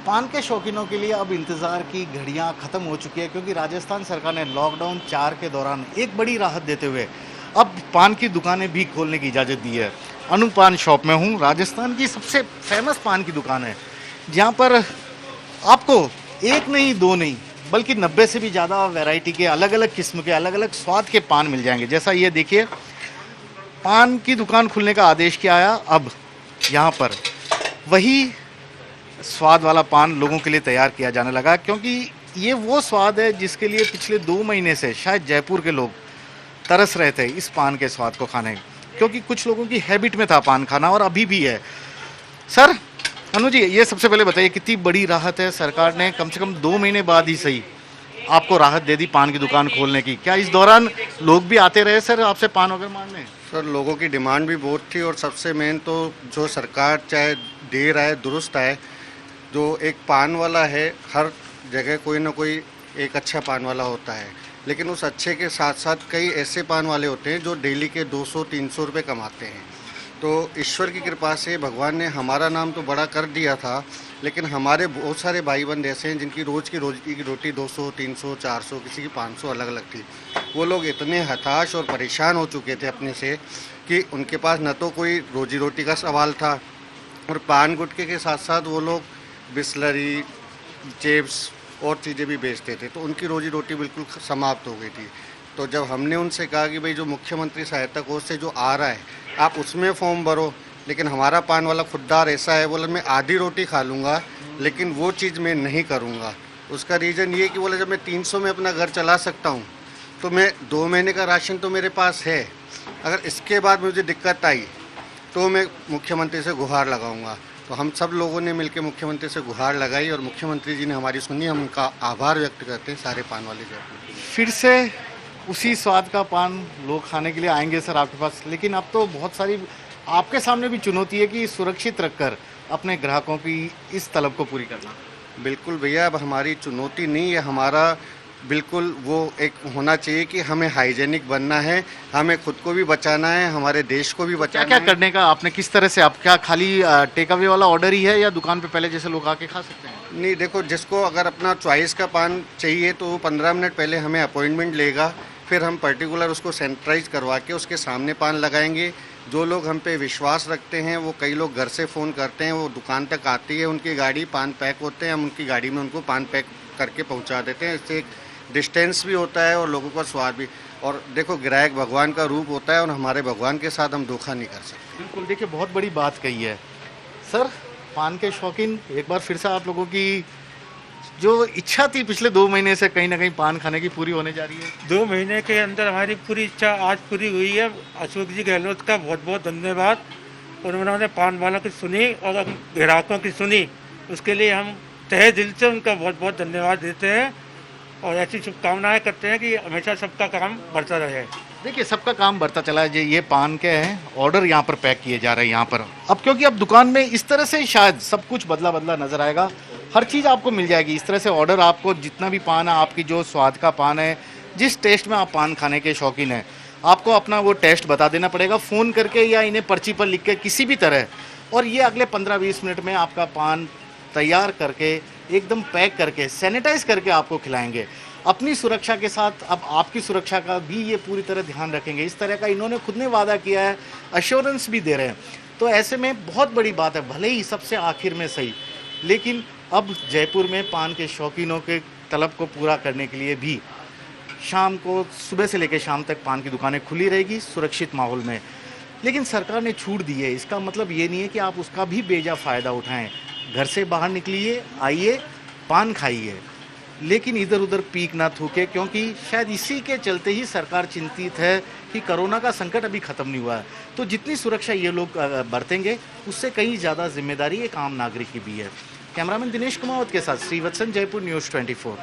पान के शौकीनों के लिए अब इंतज़ार की घड़ियां ख़त्म हो चुकी है, क्योंकि राजस्थान सरकार ने लॉकडाउन 4 के दौरान एक बड़ी राहत देते हुए अब पान की दुकानें भी खोलने की इजाज़त दी है। अनु पान शॉप में हूँ। राजस्थान की सबसे फेमस पान की दुकान है, जहाँ पर आपको एक नहीं दो नहीं बल्कि 90 से भी ज़्यादा वैरायटी के अलग अलग किस्म के अलग अलग स्वाद के पान मिल जाएंगे। जैसा ये देखिए, पान की दुकान खुलने का आदेश किया आया, अब यहाँ पर वही स्वाद वाला पान लोगों के लिए तैयार किया जाने लगा, क्योंकि ये वो स्वाद है जिसके लिए पिछले 2 महीने से शायद जयपुर के लोग तरस रहे थे इस पान के स्वाद को खाने, क्योंकि कुछ लोगों की हैबिट में था पान खाना और अभी भी है। सर, अनु जी, ये सबसे पहले बताइए, कितनी बड़ी राहत है, सरकार ने कम से कम 2 महीने बाद ही सही आपको राहत दे दी पान की दुकान खोलने की। क्या इस दौरान लोग भी आते रहे सर आपसे पान वगैरह मांगने? सर, लोगों की डिमांड भी बहुत थी और सबसे मेन तो जो सरकार चाहे देर आए दुरुस्त आए, जो एक पान वाला है, हर जगह कोई ना कोई एक अच्छा पान वाला होता है, लेकिन उस अच्छे के साथ साथ कई ऐसे पान वाले होते हैं जो डेली के 200-300 रुपये कमाते हैं। तो ईश्वर की कृपा से भगवान ने हमारा नाम तो बड़ा कर दिया था, लेकिन हमारे बहुत सारे भाई बंद ऐसे हैं जिनकी रोज़ की रोटी 200, 300, 400, किसी की 500 अलग अलग थी। वो लोग इतने हताश और परेशान हो चुके थे अपने से कि उनके पास न तो कोई रोजी रोटी का सवाल था, और पान गुटखे के साथ साथ वो लोग बिस्लरी, चिप्स और चीज़ें भी बेचते थे, तो उनकी रोजी रोटी बिल्कुल समाप्त हो गई थी। तो जब हमने उनसे कहा कि भाई जो मुख्यमंत्री सहायता कोष से जो आ रहा है आप उसमें फॉर्म भरो, लेकिन हमारा पान वाला खुददार ऐसा है, बोला मैं आधी रोटी खा लूँगा लेकिन वो चीज़ मैं नहीं करूँगा। उसका रीज़न ये कि बोले जब मैं 300 में अपना घर चला सकता हूँ तो मैं 2 महीने का राशन तो मेरे पास है, अगर इसके बाद मुझे दिक्कत आई तो मैं मुख्यमंत्री से गुहार लगाऊंगा। तो हम सब लोगों ने मिलकर मुख्यमंत्री से गुहार लगाई और मुख्यमंत्री जी ने हमारी सुनी। हम उनका आभार व्यक्त करते हैं सारे पान वाले जयपुर। फिर से उसी स्वाद का पान लोग खाने के लिए आएंगे सर आपके पास, लेकिन अब तो बहुत सारी आपके सामने भी चुनौती है कि सुरक्षित रखकर अपने ग्राहकों की इस तलब को पूरी करना। बिल्कुल भैया, अब हमारी चुनौती नहीं है, हमारा बिल्कुल वो एक होना चाहिए कि हमें हाइजेनिक बनना है, हमें खुद को भी बचाना है, हमारे देश को भी बचाना है। क्या करने का आपने, किस तरह से, आप क्या खाली टेक अवे वाला ऑर्डर ही है या दुकान पे पहले जैसे लोग आके खा सकते हैं? नहीं, देखो, जिसको अगर अपना चॉइस का पान चाहिए तो वो 15 मिनट पहले हमें अपॉइंटमेंट लेगा, फिर हम पर्टिकुलर उसको सैनिटाइज करवा के उसके सामने पान लगाएंगे। जो लोग हम पे विश्वास रखते हैं, वो कई लोग घर से फ़ोन करते हैं, वो दुकान तक आती है उनकी गाड़ी, पान पैक होते हैं, हम उनकी गाड़ी में उनको पान पैक करके पहुंचा देते हैं। इससे एक डिस्टेंस भी होता है और लोगों का स्वाद भी। और देखो, ग्राहक भगवान का रूप होता है और हमारे भगवान के साथ हम धोखा नहीं कर सकते। बिल्कुल, देखिए बहुत बड़ी बात कही है सर। पान के शौकीन, एक बार फिर से आप लोगों की जो इच्छा थी पिछले 2 महीने से कहीं ना कहीं पान खाने की, पूरी होने जा रही है। 2 महीने के अंदर हमारी पूरी इच्छा आज पूरी हुई है। अशोक जी गहलोत का बहुत बहुत धन्यवाद। और उन्होंने पान वालों की सुनी और ग्राहकों की सुनी, उसके लिए हम तहे दिल से उनका बहुत बहुत धन्यवाद देते हैं और ऐसी शुभकामनाएं करते हैं कि हमेशा सबका काम बढ़ता रहे। देखिए, सबका काम बढ़ता चला है। ये पान के हैं, ऑर्डर यहाँ पर पैक किए जा रहे हैं यहाँ पर। अब क्योंकि अब दुकान में इस तरह से शायद सब कुछ बदला बदला नजर आएगा, हर चीज़ आपको मिल जाएगी इस तरह से। ऑर्डर आपको जितना भी पान है, आपकी जो स्वाद का पान है, जिस टेस्ट में आप पान खाने के शौकीन हैं, आपको अपना वो टेस्ट बता देना पड़ेगा फ़ोन करके या इन्हें पर्ची पर लिख के किसी भी तरह, और ये अगले 15-20 मिनट में आपका पान तैयार करके एकदम पैक करके सैनिटाइज करके आपको खिलाएंगे। अपनी सुरक्षा के साथ अब आपकी सुरक्षा का भी ये पूरी तरह ध्यान रखेंगे। इस तरह का इन्होंने खुद ने वादा किया है, अश्योरेंस भी दे रहे हैं। तो ऐसे में बहुत बड़ी बात है, भले ही सबसे आखिर में सही, लेकिन अब जयपुर में पान के शौकीनों के तलब को पूरा करने के लिए भी शाम को, सुबह से लेकर शाम तक पान की दुकानें खुली रहेगी सुरक्षित माहौल में। लेकिन सरकार ने छूट दी है, इसका मतलब ये नहीं है कि आप उसका भी बेजा फ़ायदा उठाएं। घर से बाहर निकलिए, आइए, पान खाइए, लेकिन इधर उधर पीक ना थूके, क्योंकि शायद इसी के चलते ही सरकार चिंतित है कि कोरोना का संकट अभी ख़त्म नहीं हुआ है। तो जितनी सुरक्षा ये लोग बरतेंगे, उससे कहीं ज़्यादा जिम्मेदारी एक आम नागरिक की भी है। कैमरामैन दिनेश कुमावत के साथ श्रीवत्सन, जयपुर न्यूज़ 24।